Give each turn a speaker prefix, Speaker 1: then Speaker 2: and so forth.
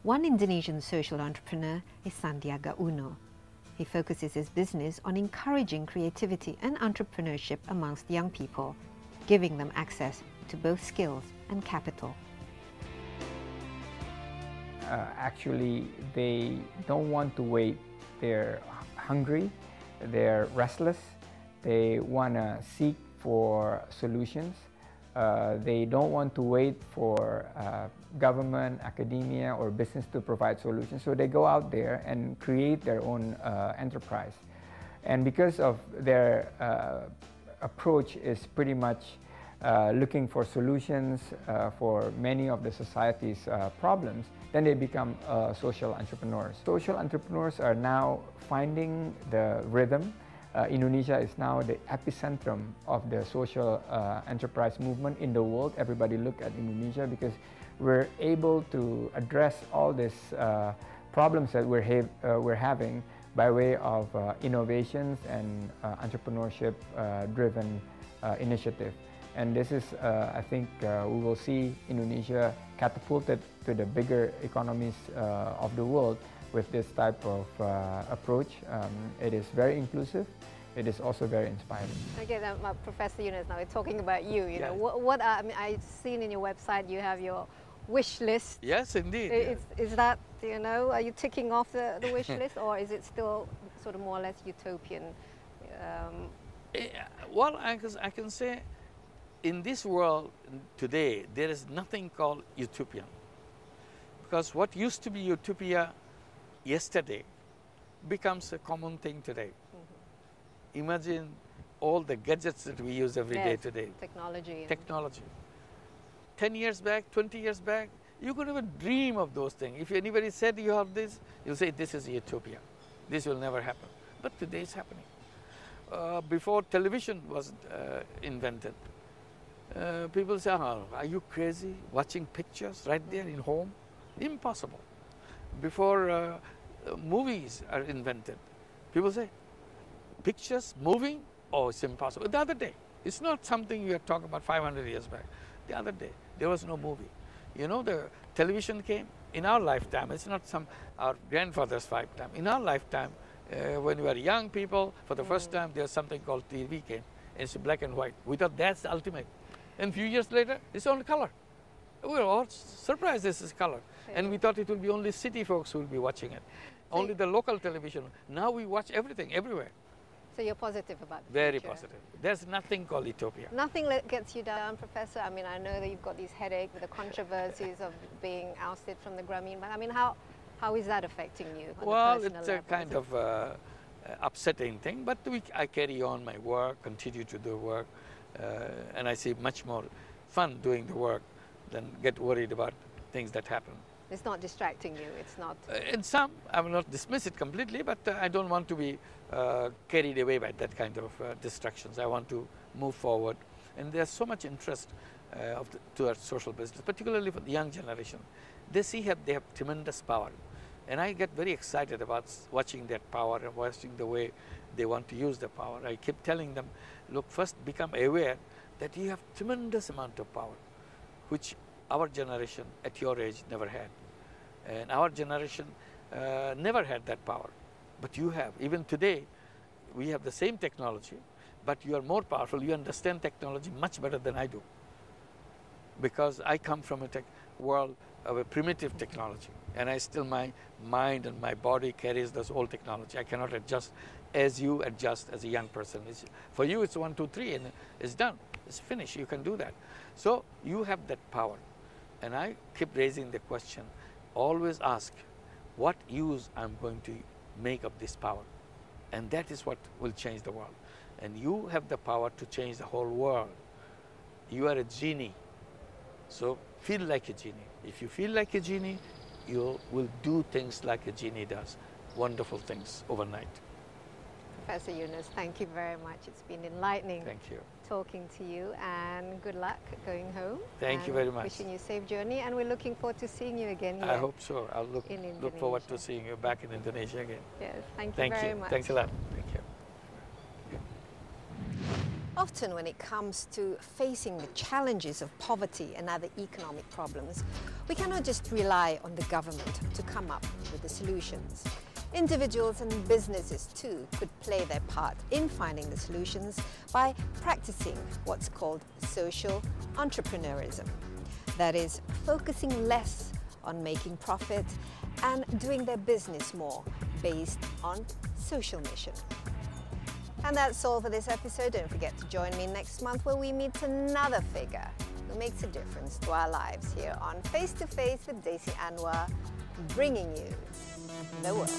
Speaker 1: One Indonesian social entrepreneur is Sandiaga Uno. He focuses his business on encouraging creativity and entrepreneurship amongst young people, giving them access to both skills and capital.
Speaker 2: Actually, they don't want to wait. They're hungry, they're restless, they want to seek for solutions. They don't want to wait for government, academia, or business to provide solutions. So they go out there and create their own enterprise. And because of their approach is pretty much looking for solutions for many of the society's problems, then they become social entrepreneurs. Social entrepreneurs are now finding the rhythm. Indonesia is now the epicentrum of the social enterprise movement in the world. Everybody look at Indonesia because we're able to address all these problems that we're having by way of innovations and entrepreneurship driven initiative. And this is, I think, we will see Indonesia catapulted to the bigger economies of the world with this type of approach. It is very inclusive. It is also very inspiring.
Speaker 1: Okay, then, Professor Yunus, now we're talking about you. You
Speaker 3: Yes.
Speaker 1: know, what are, I mean, I've seen in your website you have your wish list.
Speaker 3: Yes, indeed.
Speaker 1: Is that, you know, are you ticking off the wish list, or is it still sort of more or less utopian?
Speaker 3: Well, I can say in this world today, there is nothing called utopian. Because what used to be utopia yesterday becomes a common thing today. Mm-hmm. Imagine all the gadgets that we use every day today.
Speaker 1: Technology.
Speaker 3: Technology. 10 years back, 20 years back, you could even dream of those things. If anybody said you have this, you'll say this is utopia. This will never happen. But today it's happening. Before television was invented, people say, oh, are you crazy? Watching pictures right there in home? Impossible. Before movies are invented, people say, pictures, moving? Oh, it's impossible. The other day, it's not something we are talking about 500 years back. The other day, there was no movie. You know, the television came in our lifetime. It's not our grandfather's lifetime. In our lifetime, when we were young people, for the first time, there's something called TV came. It's black and white. We thought that's the ultimate. And a few years later, it's on color. We were all surprised this is color. And we thought it would be only city folks who will be watching it. Only the local television. Now we watch everything, everywhere.
Speaker 1: So you're positive about the
Speaker 3: Very
Speaker 1: future?
Speaker 3: positive. There's nothing called utopia.
Speaker 1: Nothing gets you down, Professor. I mean, I know that you've got these headaches with the controversies of being ousted from the Grameen, but I mean, how is that affecting you on
Speaker 3: Well,
Speaker 1: a personal
Speaker 3: it's
Speaker 1: level?
Speaker 3: a kind of upsetting thing, but I carry on my work, continue to do work, and I see much more fun doing the work than get worried about things that happen.
Speaker 1: It's not distracting you, it's not...
Speaker 3: In some, I will not dismiss it completely, but I don't want to be carried away by that kind of distractions. I want to move forward. And there's so much interest to our social business, particularly for the young generation. They see they have tremendous power. And I get very excited about watching that power and watching the way they want to use the power. I keep telling them, look, first become aware that you have tremendous amount of power, which our generation at your age never had. And our generation never had that power, but you have. Even today, we have the same technology, but you are more powerful. You understand technology much better than I do, because I come from a world of a primitive technology, and my mind and my body carries this old technology. I cannot adjust as you adjust as a young person. For you, it's 1, 2, 3, and it's done. It's finished. You can do that. So you have that power. And I keep raising the question, always ask, what use I'm going to make of this power? And that is what will change the world. And you have the power to change the whole world. You are a genie. So feel like a genie. If you feel like a genie, you will do things like a genie does. Wonderful things overnight.
Speaker 1: Professor Yunus, thank you very much. It's been enlightening.
Speaker 3: Thank you.
Speaker 1: Talking to you, and good luck going home.
Speaker 3: Thank you very much.
Speaker 1: Wishing you a safe journey, and we're looking forward to seeing you again here.
Speaker 3: I hope so. I'll look forward to seeing you back in Indonesia again.
Speaker 1: Yes, thank you very much.
Speaker 3: Thanks a lot. Thank you.
Speaker 1: Often when it comes to facing the challenges of poverty and other economic problems, we cannot just rely on the government to come up with the solutions. Individuals and businesses too could play their part in finding the solutions by practicing what's called social entrepreneurism. That is, focusing less on making profit and doing their business more based on social mission. And that's all for this episode. Don't forget to join me next month where we meet another figure who makes a difference to our lives here on Face to Face with Daisy Anwar, bringing you the world.